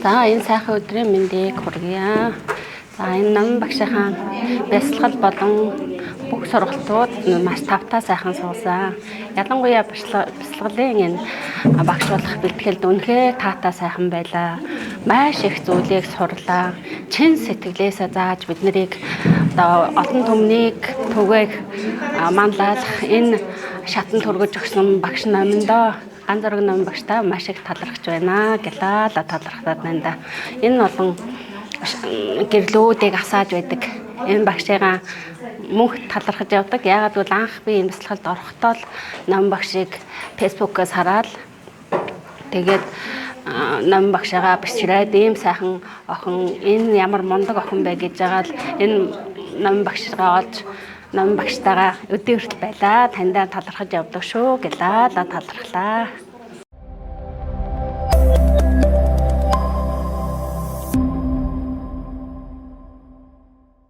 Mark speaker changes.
Speaker 1: За энэ сайхан өдрийн мэндийг хүргье. За энэ нам багшийн бясалгал болон бүх сургалтууд маш тавтаа сайхан суусан. Ялангуяа бясалгалын энэ багш болох бэлтгэлд үнэхээр таатай сайхан байлаа. Маш их зүйлийг сурлаа. Чин сэтгэлээсээ зааж бид нарыг одоо олон түмнийг түгээх манлайлах энэ шатанд хүргэж өгсөн багш номиндоо ганц зураг ном багштай маш их талархаж байна. Гэлаала талархаад байна да. Энэ болон гэрлүүдийг асааж байдаг. Энэ багшигаа мөнх талархаж явдаг. Яагаад гэвэл анх би энэ бясалгалд орохдоо л ном багшийг фэйсбүүкээс хараад тэгээд ном багшигаа бичрээд ийм сайхан охин энэ ямар мундаг охин бэ гэж байгаа л энэ ном багшигаа олж ном багштайгаа өдөрт байлаа таньдаа талархаж явдаг шүү гэлээ талархлаа.